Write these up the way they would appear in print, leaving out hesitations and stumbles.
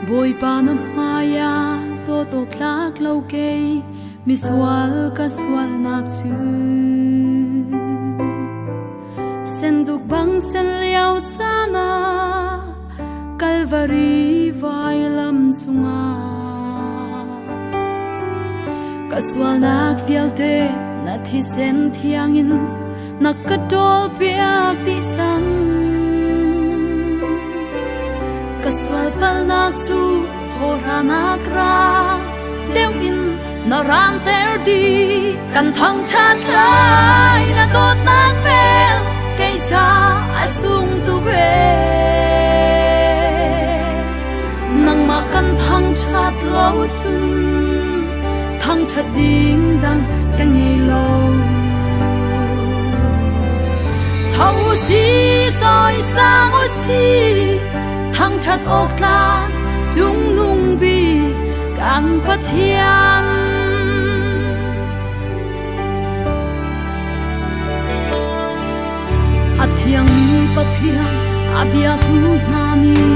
Boy pa na maya to plak lo kay miswal kaswal nak chu senduk bang sen liao sana Calvary vai lam sunga kaswal nak vialte na thi sen thiangin nak kadol piak ti sang kaswal pal nak chu hora nak ra deu in na ran ter di kan thang chat lai na tot nak fel cây cha asung tu ve nang ma kan thang chat lo chun thang chat ding dang kan ye lo thau si choi sang o si thang chat ok la chung nung bi kan pathian athiang pathian abia tu nani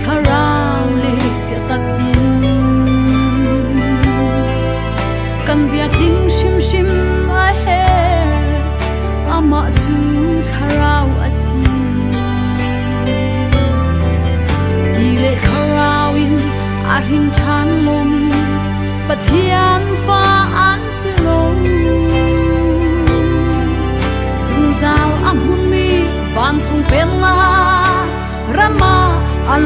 kharau le tak in kan bia ting shim shim a he ama su kharau asi dile kharau in arin than lom pathian fa an silo sinzal amun mi van sung pela rama an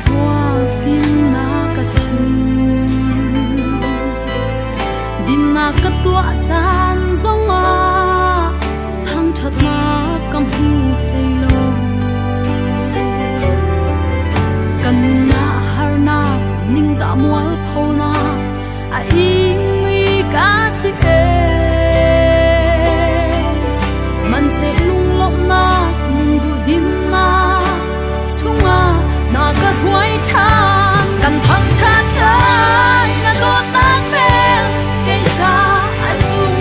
xóa phim na cả chu din na cả tua san zong a thang chhat na kam hu hei lo kan na har na ning za mual pho na a ing mi ka si e man se lung lom na mung du dim na chunga na ka huai tha kan thang chat lai na go ta vel ke sa a sung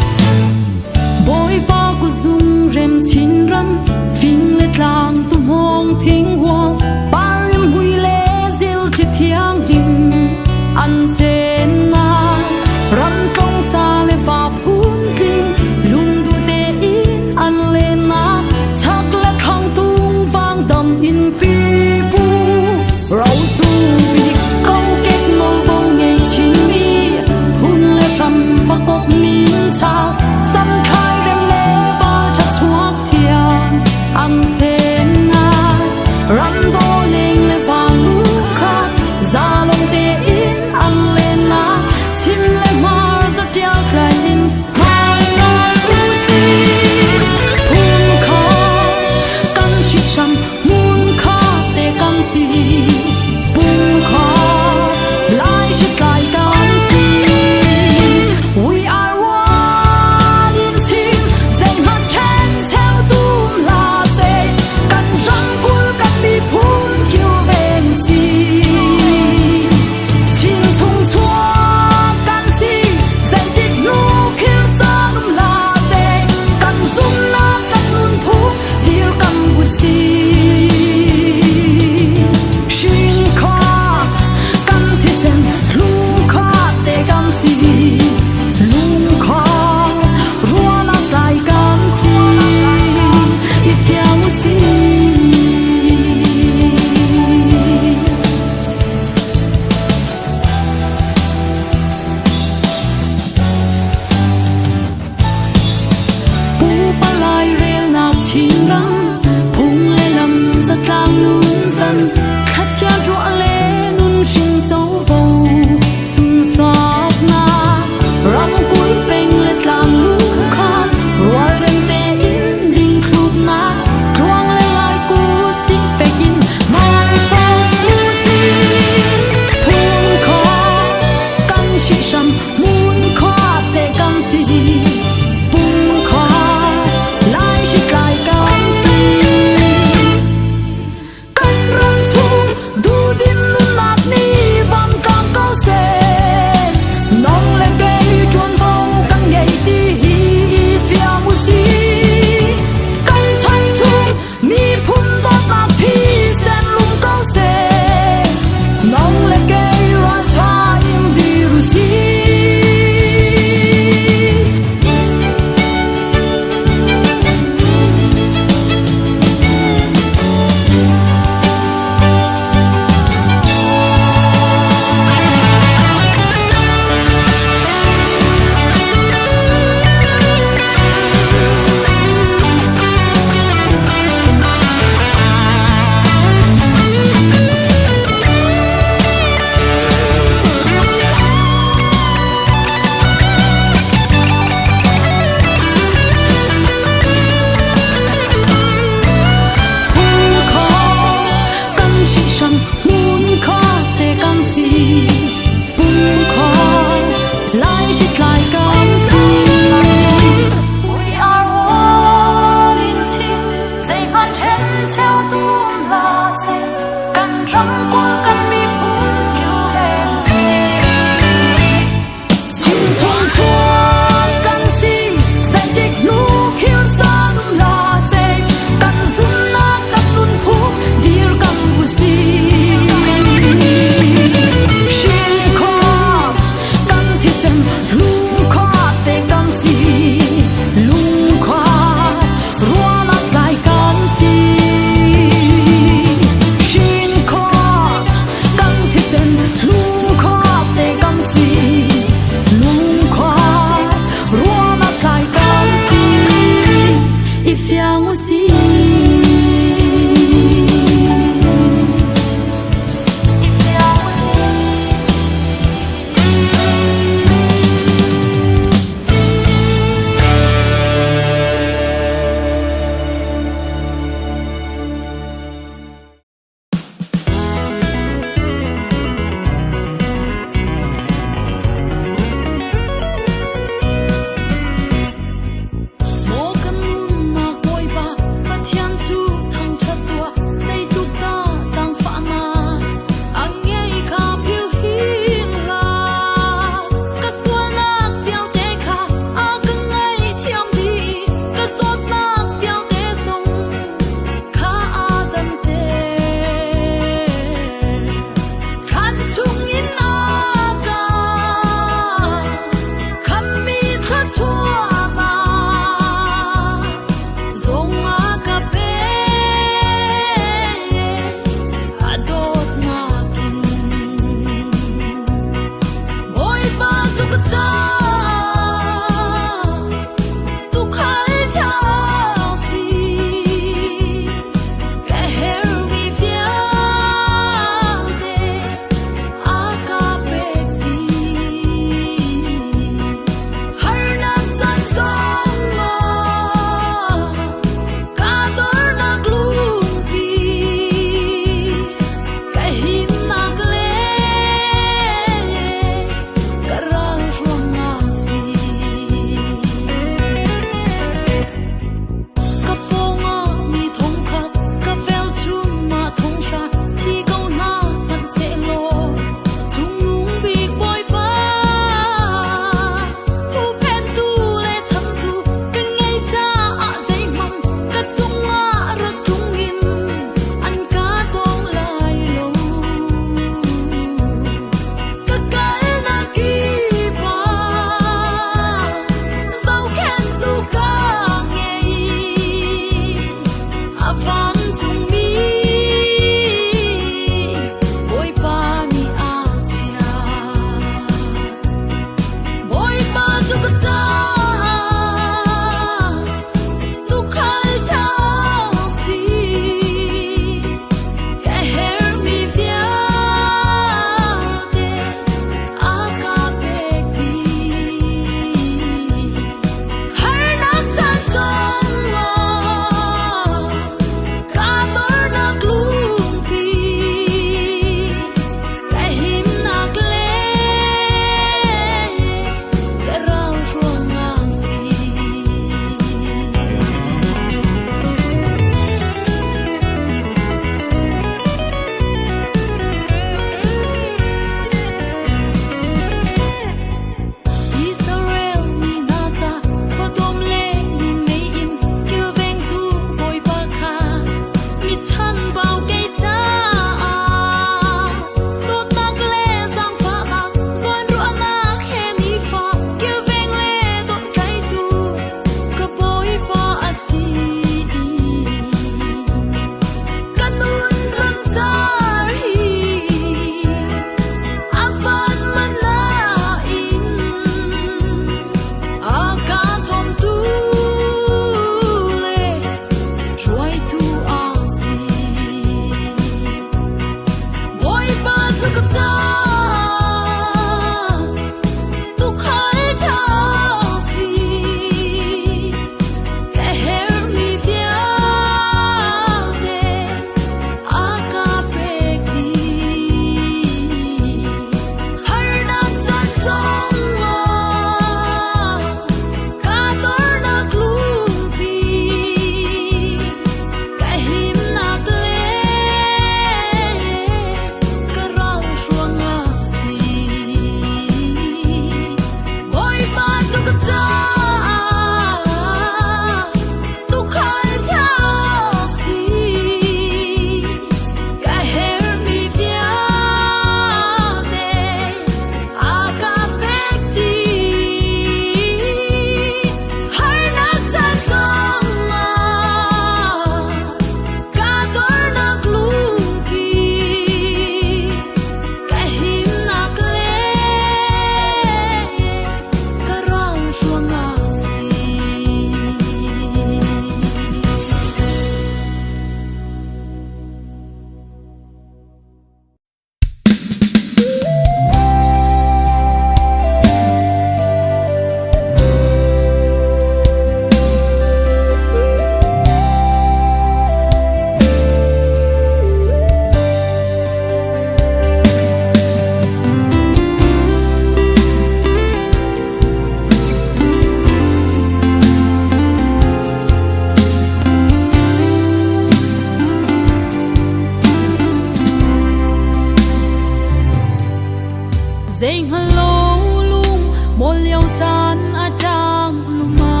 một liều chan a trang luma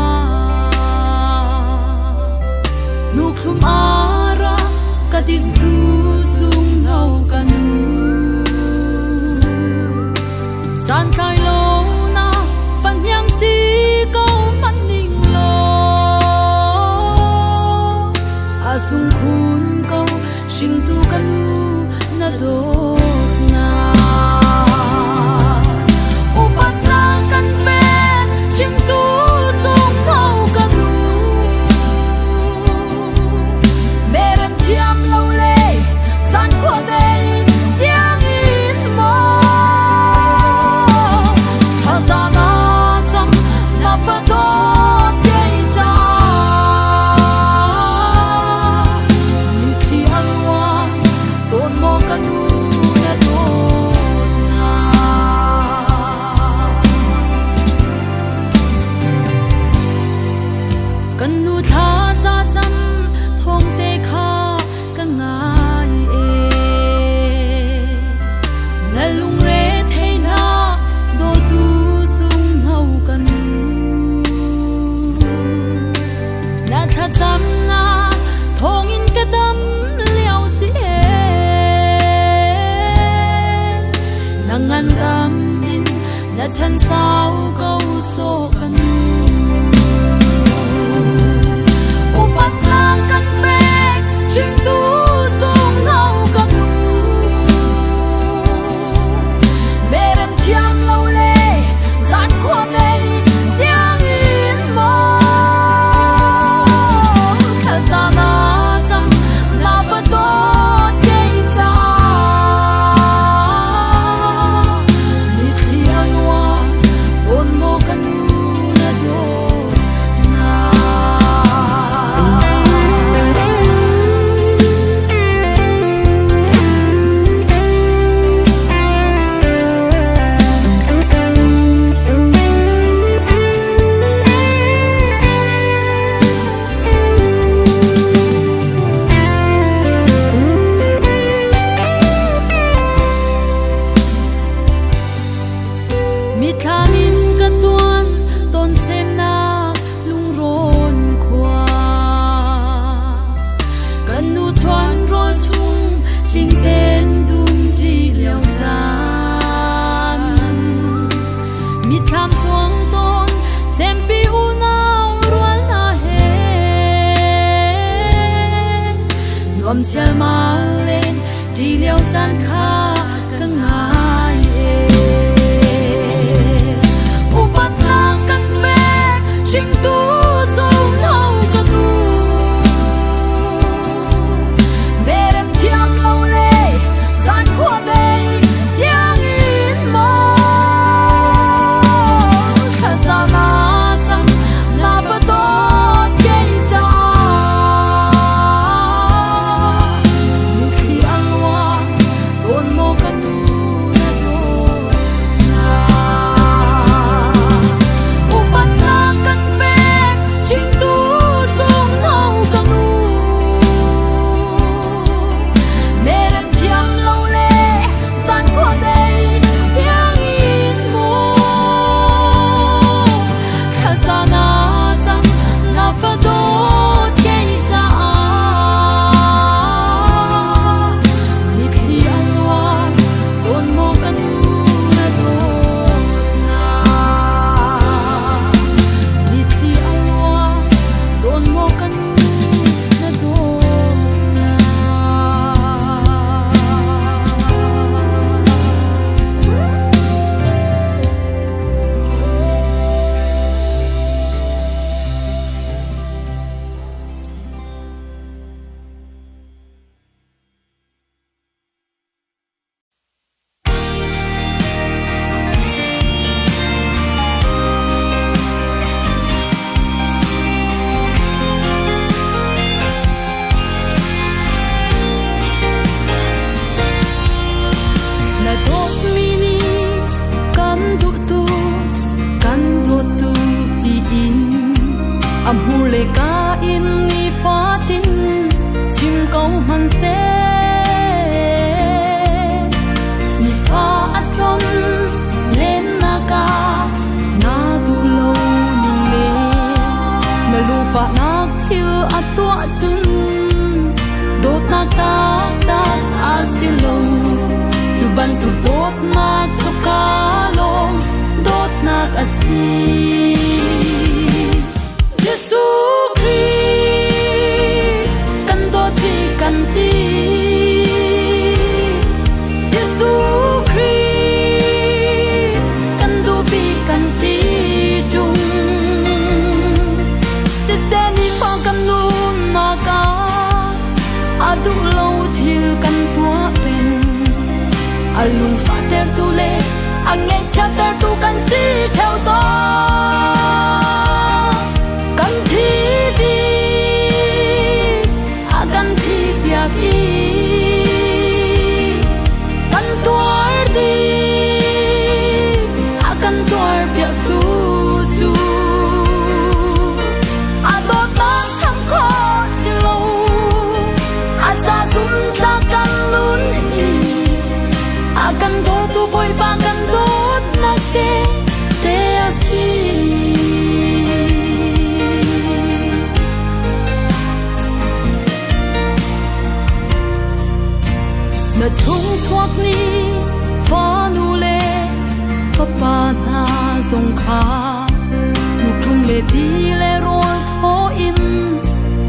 nụ khum ara ka tin tu sung ngau kanu san kai lo na fan yang si câu man ning lo a sung khun câu sing tu kanu na do chân sao câu số cần u bắt lang cắt bê chuyện tu sông ngâu cầm bê đêm chiang lâu lê gian qua đây tiếng yên mơ thật ra na chẳng là vật tốt gây ra Om chal ma lên chỉ liêu gian kha ka ngai u pat lang kan ve ching tu song hau ka nu be đêm chiang lâu lê gian qua đây tiếng in mơ thật ra na chẳng là vật tốt gây ra lệ ca in ni phá tin chim câu man se ni phá atlon lên na ca si Giêsu Christ kan do ti kan ti Giêsu Christ kan do bi kan ti chung se se ni fa kan nu na ka adu lo thil kan tua pen alung fa ter tu le ang ngay chapter tu kan si theo to kan thi đi kan thi biak i kan tuar đi kan tuar biak tu chu ado ta cham kho si lo cha zum ta kan lun hi kan do tu boy pa kan do na te asi na chung chuak ni fa nu le fa pa na zong kha nu khung le ti le rol tho in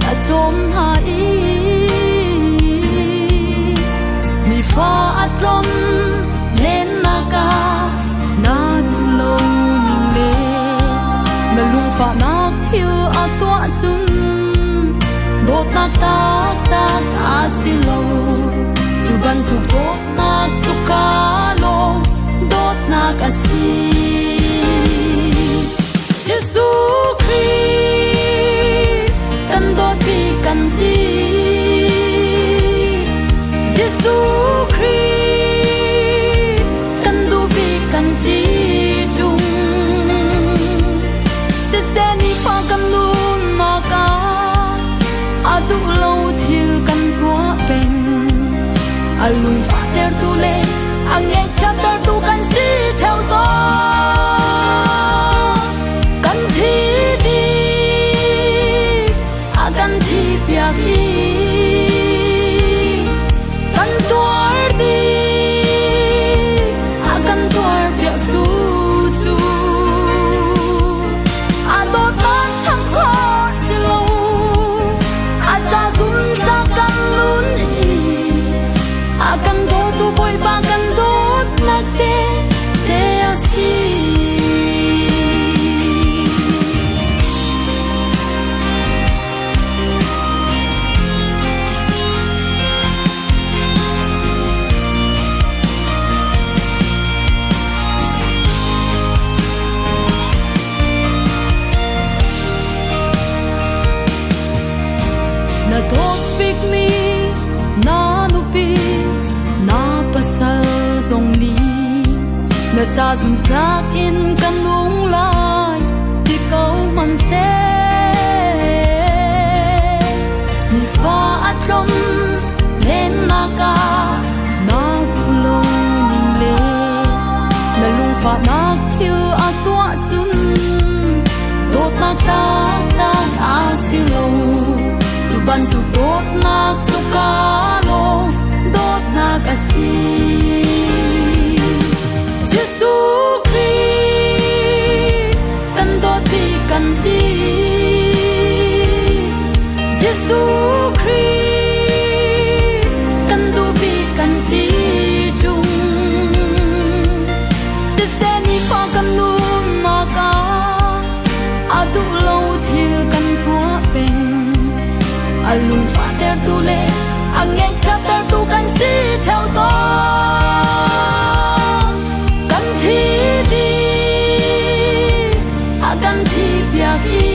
ta chom ha i mi fa atron len na ka na tu lo ning le na lu fa nak thiu a to chun dot nak tak tak a si lo chu ban tu dot nak chu ka lo dot nak a si Giêsu Christ kan dot bi kan ti Giêsu Christ kan du bi kan ti chung se se ni fa kan lu na ka adu lo thil kan tua pen alung fa ter tu le ang ye chapter tu kan si theo to kan thi đi kan thi biak i kan tuar đi kan tuar biak tu chu ado ta cham kho si lo cha zum ta kan lun hi kan do tu boy pa kan do na te asi na dot big mi na nu pi na pasal zong li na cha zum tak in kan lung lai ti câu man se ni fa atron len na ka na tu lo ning le na lung fa nak thiu a tua chun dot nak tak tak a si lo ban tu dot nak chu ka lo dot nak a si Giêsu Christ kan dot bi kan ti Giêsu Christ kan du bi kan ti chung se se ni fa kan nu na ka adu lo thil kan tua pen alung fa ter tu le ang ngay chapter tu kan si theo to kan thi đi kan thi biak i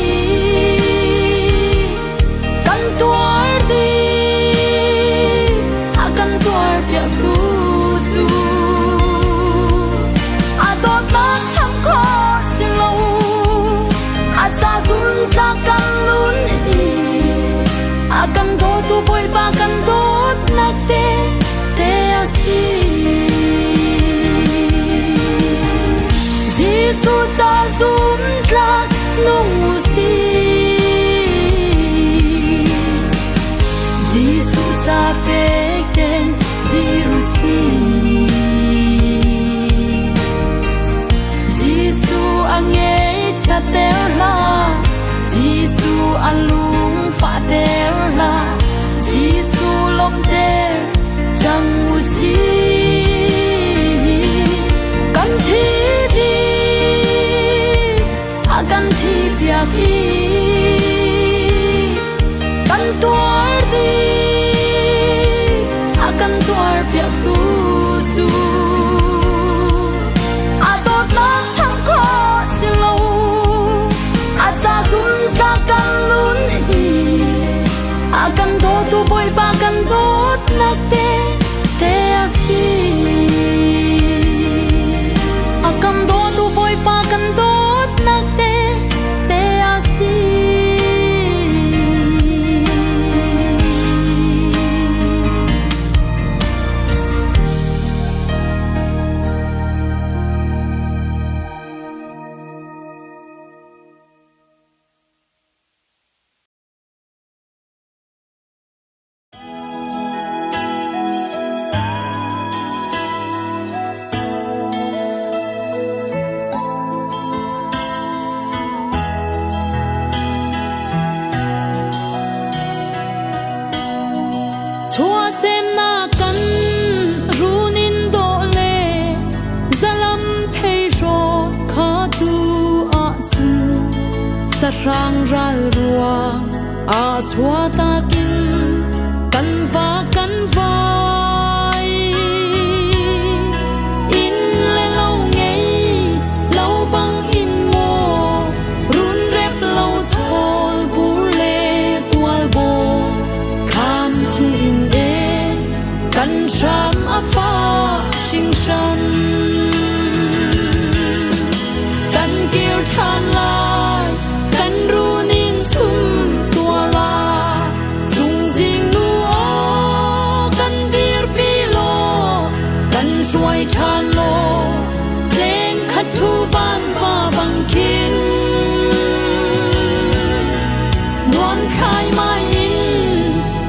kan tuar đi kan tuar biak tu chu ado ta cham kho si lo cha zum ta kan lun hi kan do tu boy pa kan dot nak te asi Giêsu cha zum tlak nung si Giêsu cha phek ten di ru si Giêsu ang alung fa der la Gisu lom der chẳng usi kan thi di akan thi piak i kan tuar di akan tuar piak tu chu atot na chang ko silo acha sun ka kan lun hi akan do tu boy pa kan dot nak te asi akan do tu boy pa kan dot nak te asi chua xem na kan runin do le zalam phei ro kha tu a chu sarang ral ruang a chua ta kin kan vai in le lo ngei lo bang in mo run rep lo chol bu le tual bo kham chu in kan sham a fa sing shan kan kêu than lai kan runin chum tua la chung jing nu o kan dir pi lo kan suai than lo leng khat thu van va bang kin nuam khai mai in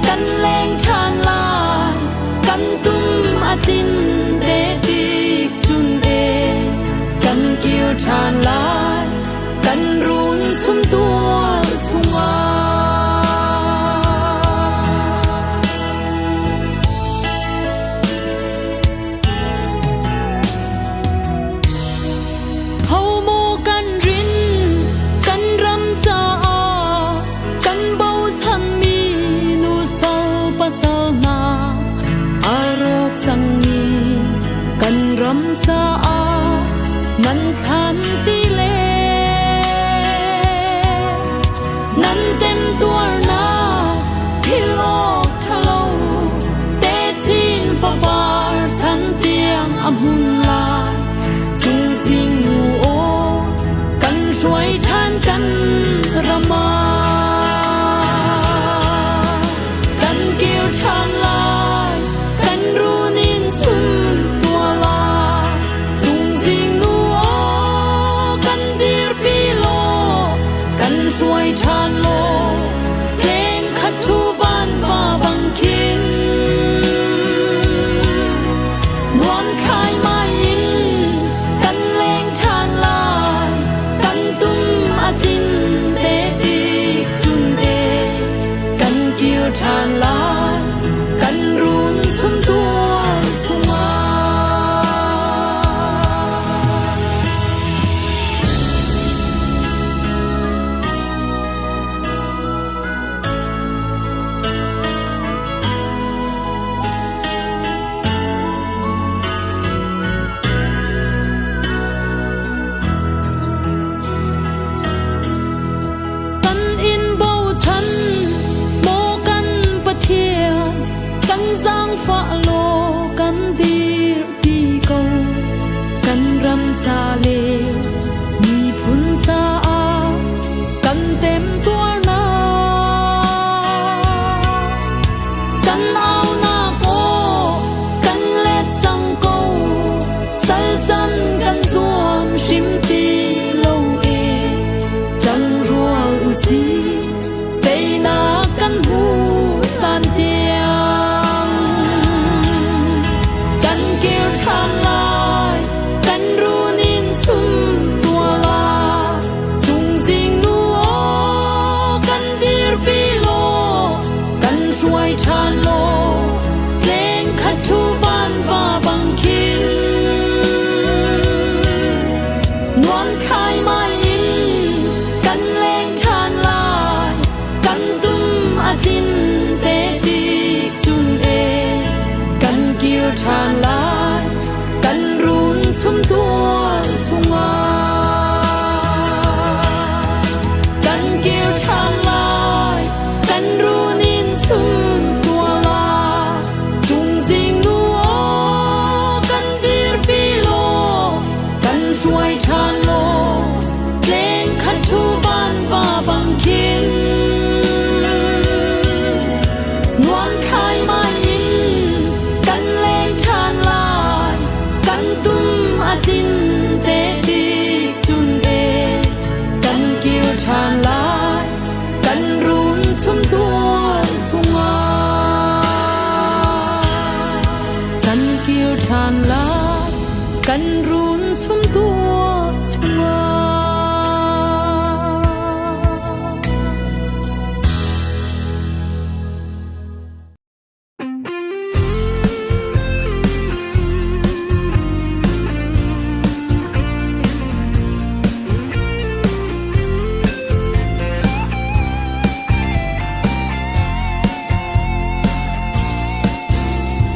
kan leng than lai kan tum atin de dik chun e kan kêu than lai kan run chum tua chunga hau mo kan rin kan ram cha a kan bau cham mi nu sau pa sau na arok chang ni kan ram cha a nan than ti le คายมาอินกันแรงทานลายกันตุ้มอาทินเตจีจุนเอกันเกี่ยวทานลายกันรุนชุ่มตัวสุงากันเกี่ยวทานลายกันรุนินชุ่มตัวลาจุงสิงนัวกันดีรปีโลกันช่วยทานโลเพลงขัดทูบ้านฟ้าบังคินนวลคายมาอินกันแรงทานลายกันตุ้มอาทินเตจีจุนเอกันเกี่ยวทานลายกันรุนชุ่มตัวสุงากันเกี่ยวทานลายกันรุนชุ่มตัวสุงา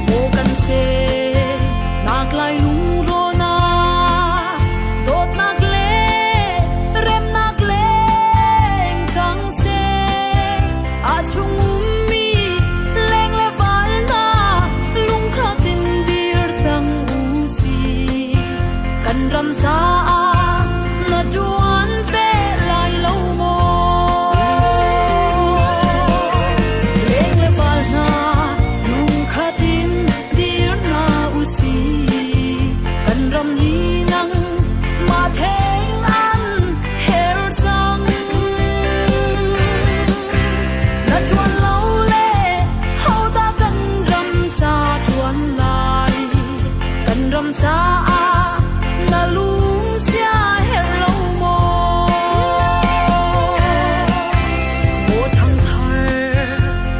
โมกันเซนากลายลุงโรนาโดดนักเลเร็มนักเลงจังเซอาชุงอุมมีเลงเลฟาลนาลุงขาตินดีร์จังอูซีกันรำซานาจวนเฟลายเลวโมเลงเลฟาลนาลุงขาตินดีร์นาอูซีกันรำยีนังมาเทงอันเฮร์จังนาจวนเลวเล่เฮาตากันรำซาจวนลายกันรำซานาลุงเสียเฮร์เลวโมโมทั้งเธอ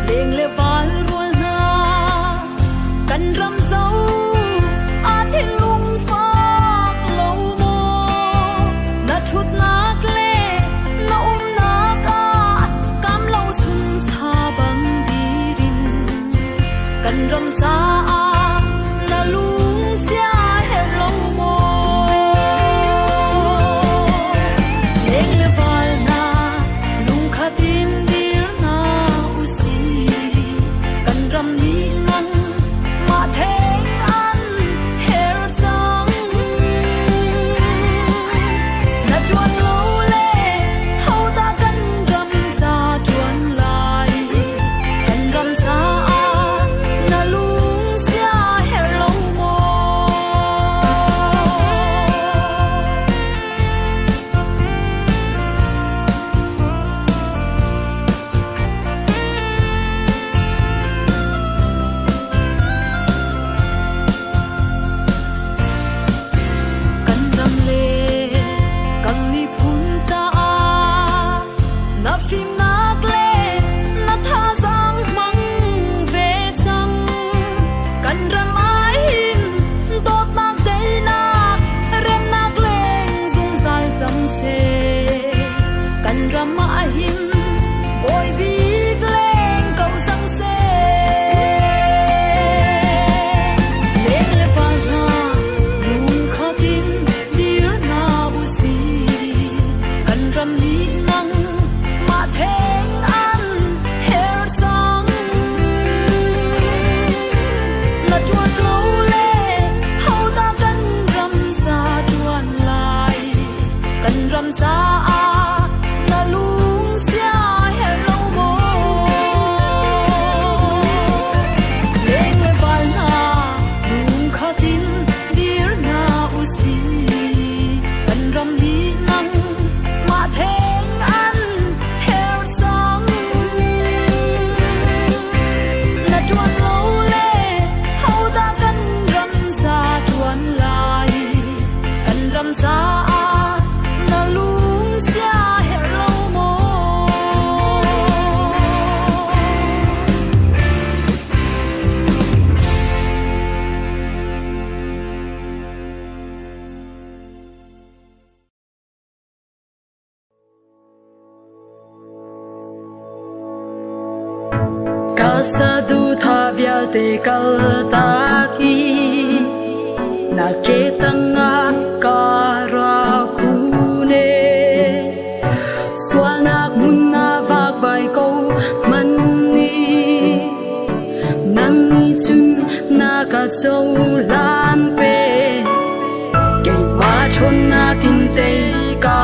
เลงเลฟาลรัวนากันรำเศร้าอาทินลุงฟากเลวโมนาชุดนักเลนาอุ้มนักกำเลวชุนชาบังดีรินกันรำซานาลุงเสียเฮร์เลวโมเลงเลฟาลนาลุงขาตินดีร์นาอุซีกันรำยีนังมาเทงอันเฮร์จังนาจวนเลวเล่เฮาตากันรำซาจวนลายกันรำซานาลุงเสียเฮร์เลวโมกันรำเลกันมีพุนสานาฟิมนักเลนาทาซังมังเวจังกันรำอาหินโดดนักเดนักเร็มนักเลงซุงซัลจังเซกันรำอาหินบอยบีกเลงเกาจังเซเลงเลฟานาลุงขาตินดีร์นาอุซีกันรำลีนังมาเทงอันเฮร์จังนาจวนเลวเล่เฮาตากันรำซาจวนลายกันรำซานาลุงเสียเฮร์เลวโมเลงเลฟาลนาลุงขาตินดีร์นาอุซีกันรำลีนังมาเทงอันเฮร์จังนาจวนเลวเล่เฮาตากันรำซาจวนลายกันรำซานาลุง kaltaki nakitanga karakune swanak muna bagbay ko mani nang chu nakachaulan pe kay machon natin tay ka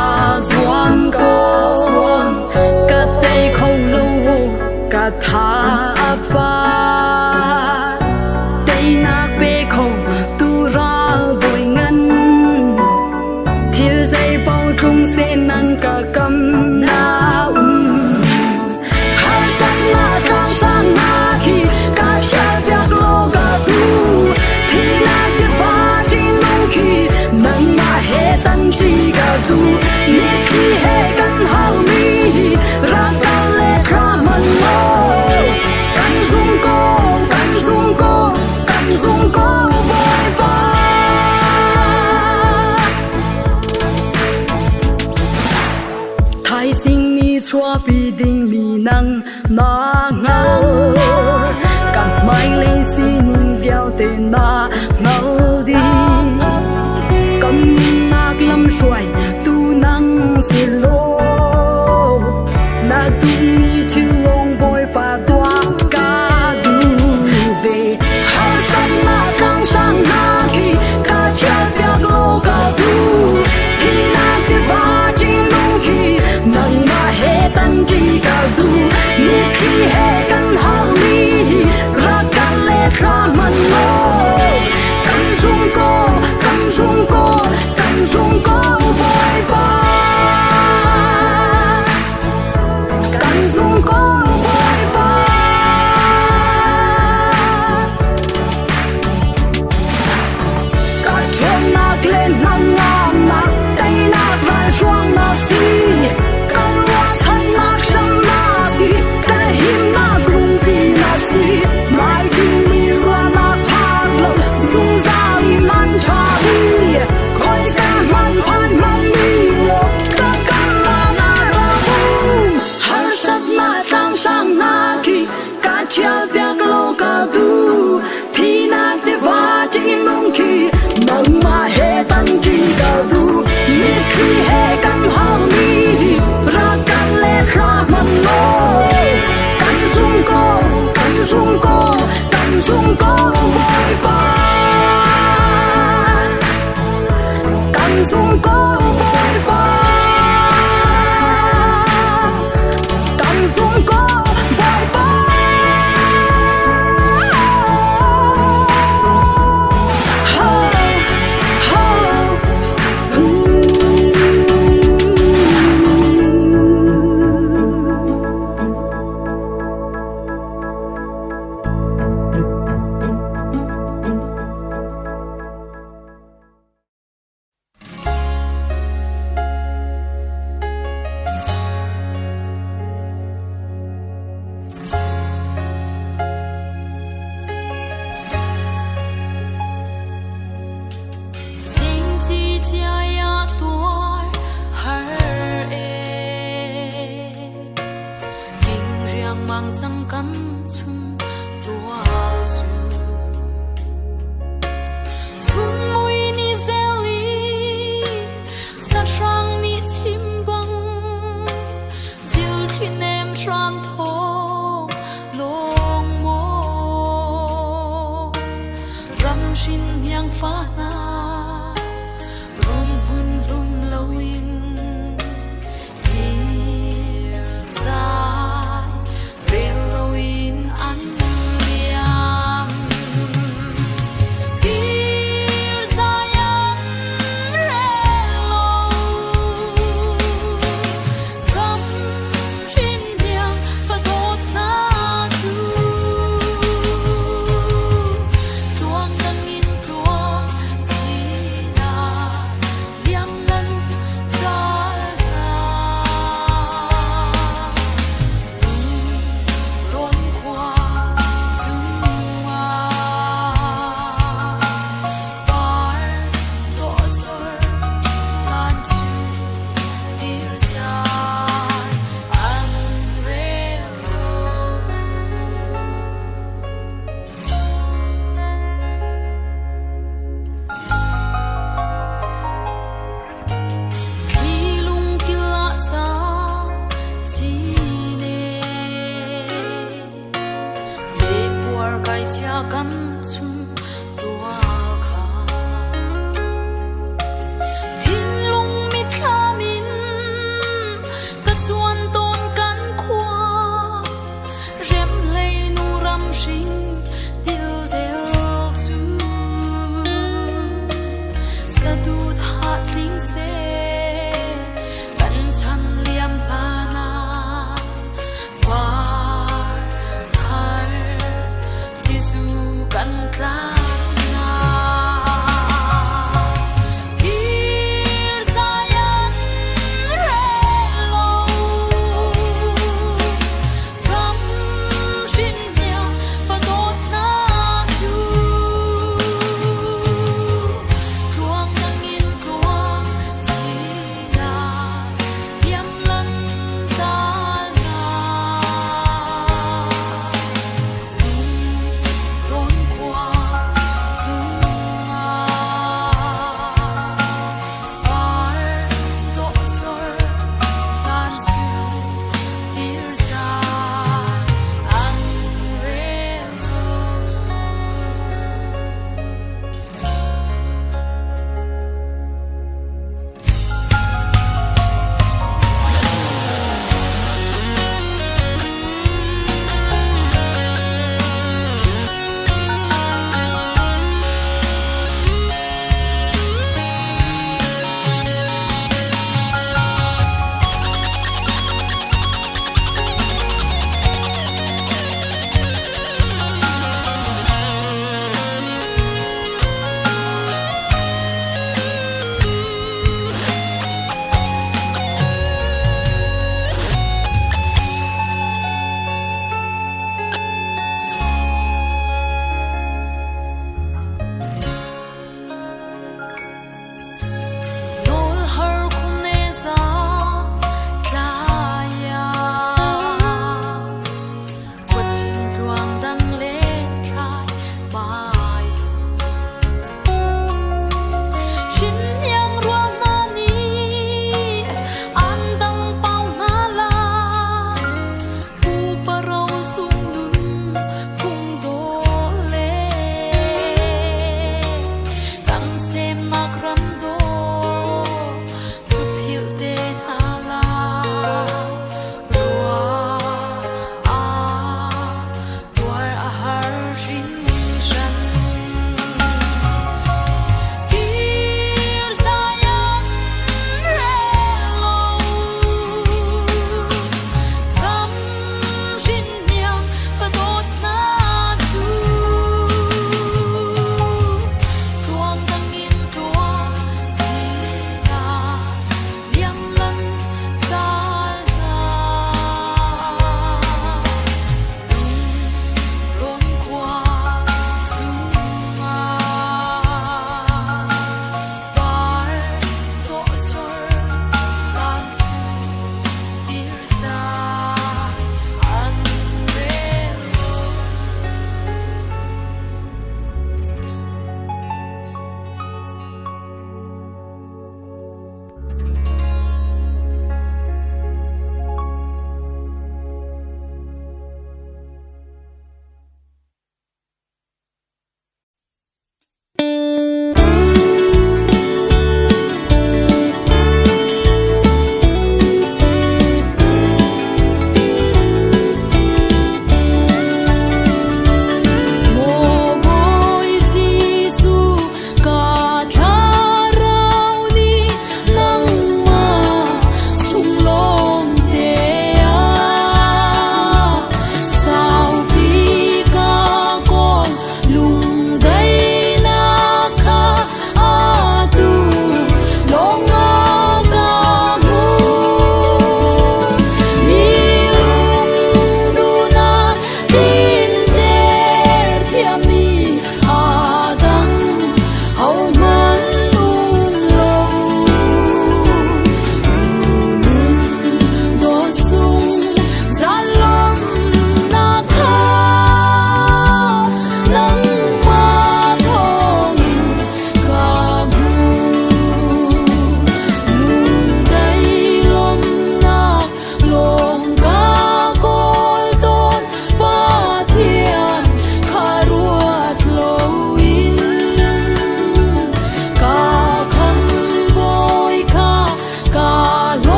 zuam ko ka tay khâu lâu ka tha apa tay nak pe khâu tu ra bồi ngân thiêu dây bao trung sẽ năng cả cầm na har sang na kang sang na khi ka cha việc lo ga tu thì na te va ti nong khi nang ma he tan ti ga tu ne khi he kan hau mi ra ka le kha man lo kan zum ko boy ba thái sinh ni chua pi ding mi nang na ngao các mai lấy xin viao te na ngao đi cầm nạc lâm xoài tu nang si lo na tu mi thu ông boy pa tua ca du về hao san na kang sang na khi ka cha việc lo ka tu thì na te va chi nong khi nang ma he tan chi ka tu ni khi he kan hao mi ra ka le kha man lo kan zum ko boy ba kan zum ko boy ba ka chon nak lên nang ngam nak tay nak rai suang na si kan wa chan nak sham na si ka him nak lung pi na si mai ding mi ra nak phak lo zum za li man cha li koi ka man phan man mi lo ka kan la na ra bu har sat na tang sang na ki ka chia việc lo ka du thì nak te va ti nong ki nang ma he tan chi ka du ni khi he kan hau mi ra kan le kha man lo kan zum ko boy ba kan zum ko boy ba kan zum ko boy ba ho ho Sinh chi chia ya tuar har e Kinh riang mang chang kan chun tual chu Chun mui ni zeli Sa shang ni chim bang Dil thin em tran thong long mo Ram shin yang fa na run bun lum lâu in dear zai rain lâu in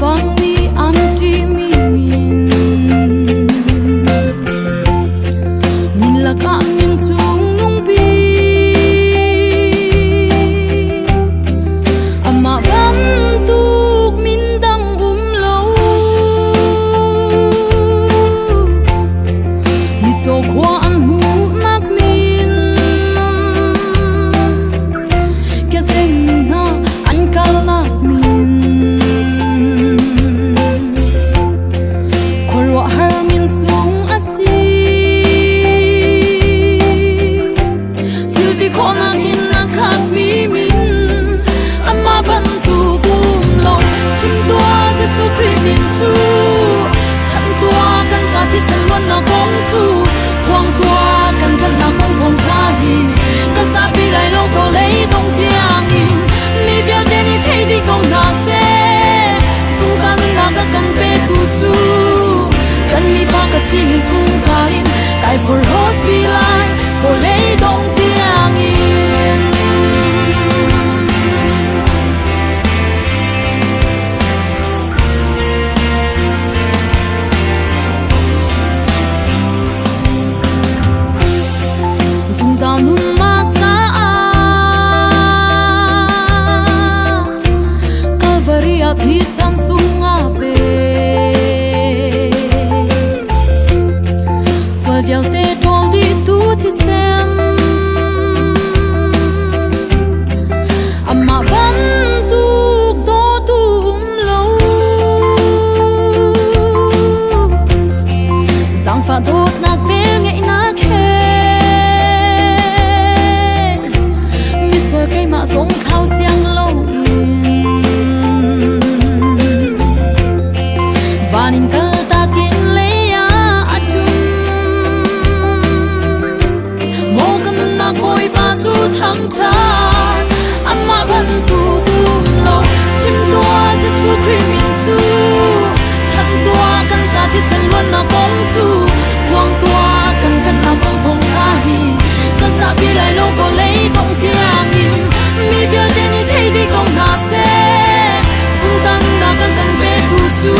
vang mi anti mi min la ka min sung nung pi ama ban tuk min dang lo mi cho kwa an hu nak min ke sem na an kal nak min khorwa har min sung asi til ti khona kin na khat mi min ama ban tu kum lo chim tua jesu christ min chu than tua kan sa thi san lon na kong chu quang tua kan kan na kong thong cha hi kan sa bi lai lo ko lei dong tiang in mi bia de ni thei di kong na se sung sa min na ka kan pe tu chu kan mi fa ka si sung sa in kai por hot bi lai ko lei dong tiang in nun mak sa Calvaria thi san sunga pe Soi vial te tol di tu thi sen Amma ban tuk do tu lo Sang fa dot nak vel ngei nak he cây mà giống khao xiang lâu in và nín cơ ta kiến lấy chung mô cần na coi ba chú thăng cha amma ban tu tum lâu chim tua Giêsu Christ min chu thăng tua cần ra thì sen luôn na bóng chu quang tua cần cần na bóng thong cha hi cần sa bi lại lâu có lấy bóng tiang in mi bia de ni thei di kong na se sung san na kan kan be tu chu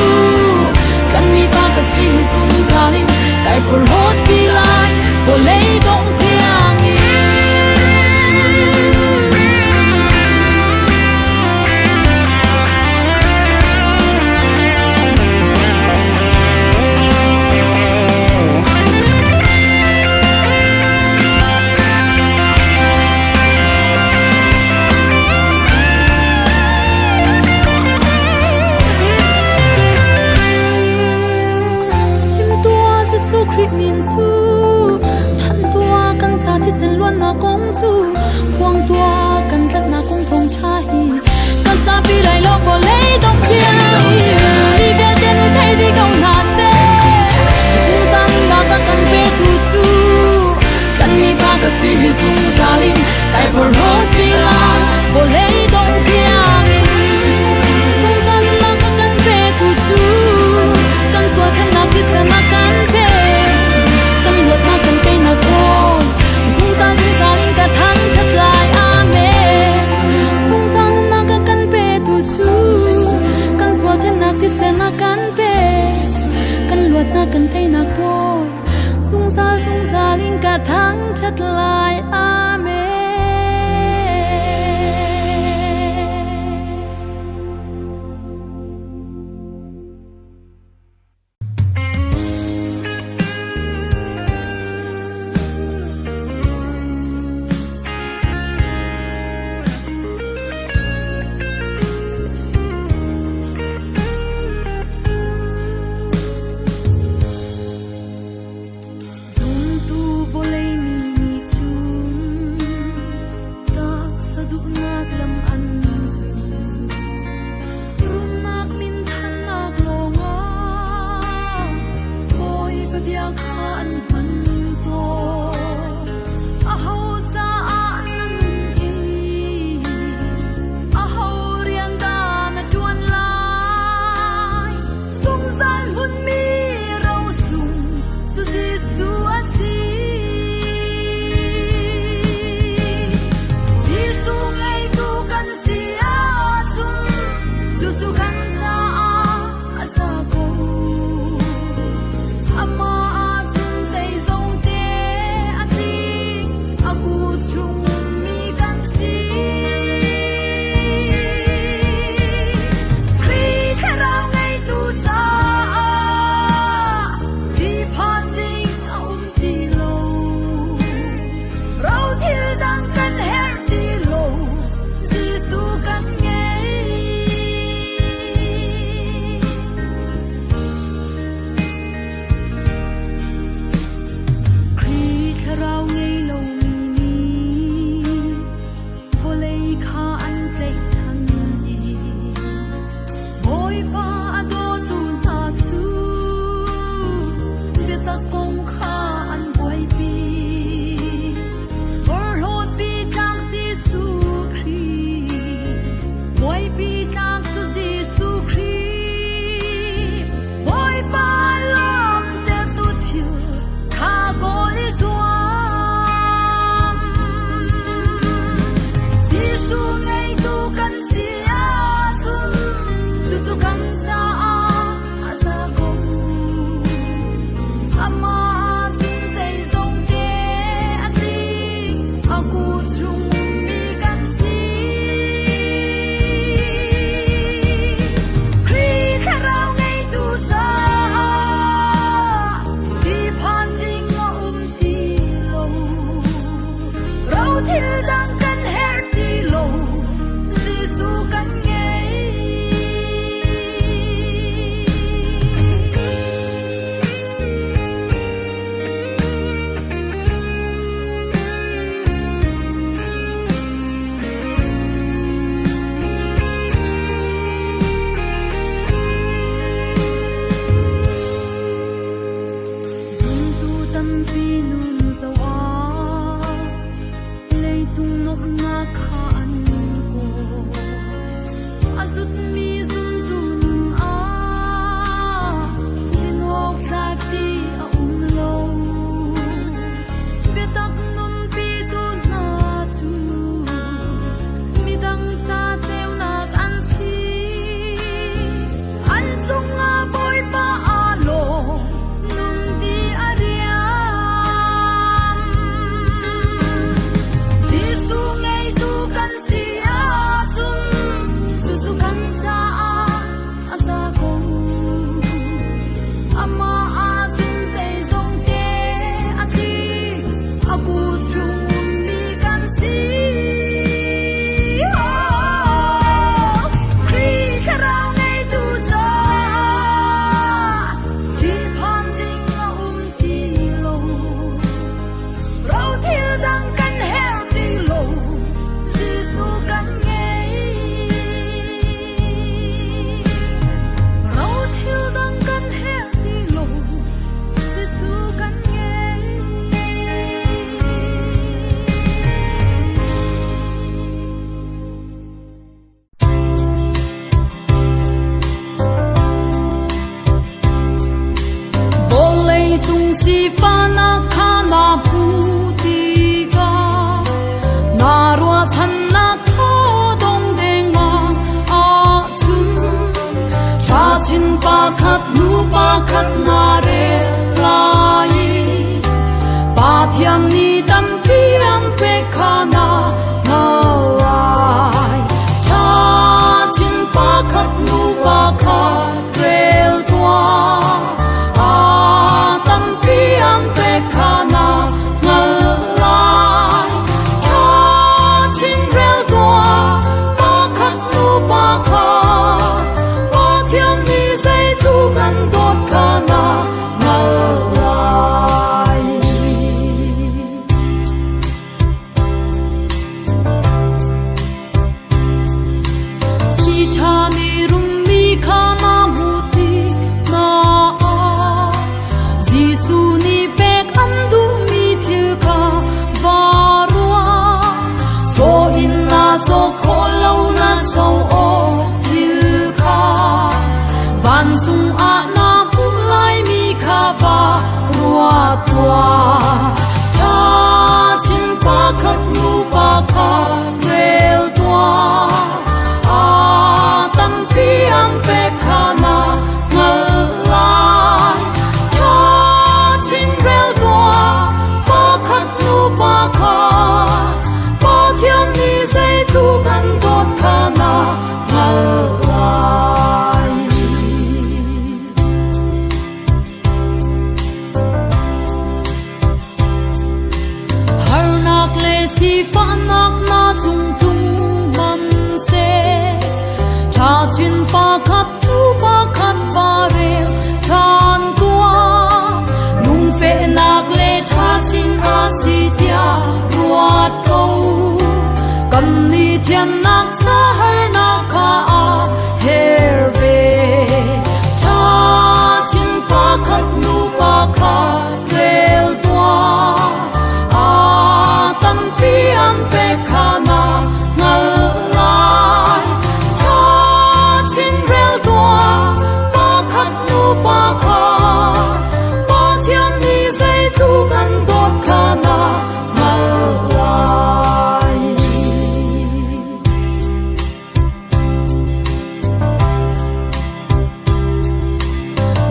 kan mi fa ka si sung salin kai por hot bi lai ko lei dong tiang in min chu than tua kan sa thi sen luan na kong chu quang tua kan tlat na kong thong cha hi kan sa pi lai lo for lei dong tia mi ga de ni thei di kong na se sung san na ka kan pe tu chu kan mi fa ka si sung salin kai por ho ti la for lei dong tia sung san na ka kan pe tu chu kan swa kan na ki sa na kan pe na kan te na ko sung sa in ka thang chat lai amen sung sa na ka kan pe tu chu kan swal then na ti se na kan pe kan luat na kan te na ko sung sa in ka thang chat lai amen สุดมีซุมตูนุนอาดินออกจากที่อุ่นโลเบตักนุนปีตุนาจูมีดังซาเจวนักอันซีอันทรงอาบอยปาอาโลนุนดีอาเรียมสิสูงไงตูกันสิอาจุนจุจุกันซาอาซาคงอามาอาจุนเซซงเกอาทีอากูจุงมีกันสิครีคราวไงตูจาจีพันดิ่งอาตีโลเราเที่ยวดังกันเฮลตีโลสิสู้กันไงเราเที่ยวดังกันเฮลตีโลสิสู้กันไงโบเลยจงสีฟ้านาคานาพูดีกานารัวฉันนาคาดงเดงมาอาจุนชาชินปาคัดนูปาคัดนาเรลายปาเทียนนีตัมพีอันเปคานานาลายชาชินปาคัดนูปาคัดเรลตัว tâm pi an pe khana ngal lai cha chin rel doa pa khat nu pa kha pa thiam ni sai tu kan dot khana ngal lai si cha ni rum mi khana muti na Giêsu ni bek andu mi thil kha varua so in na so kholo na so o thil kha van chung a na pum lai mi kha va rua tua cha chin pa khat nu pa kha rel tua a tam pi am pe khana ngal lai chin rel doa pa khat nu pa kha pa thiam ni sai tu kan dot khana ngal lai har nak le si fa nak na chung tung man se cha chin pa khat nu pa khat va re chan tua fe nak le cha chin a si tia ruat ko kan ni thian nak cha har na kha a her ve cha chin pa khat nu pa kha rel tua a tam pi an pe khana ngal lai cha chin rel tua pa khat nu pa kha tu kan dot khana ngal lai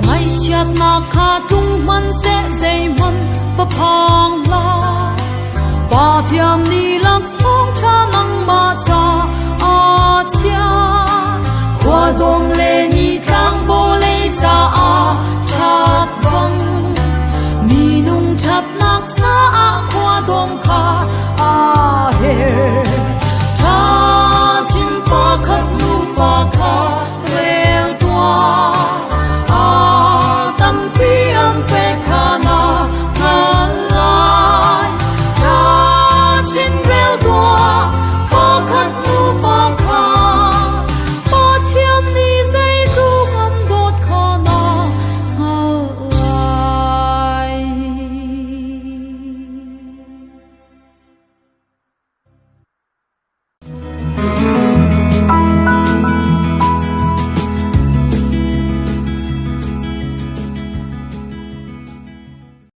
mai chiat na kha tung man se zai man fa phang la pa thiam ni lak song cha nang ma cha a chia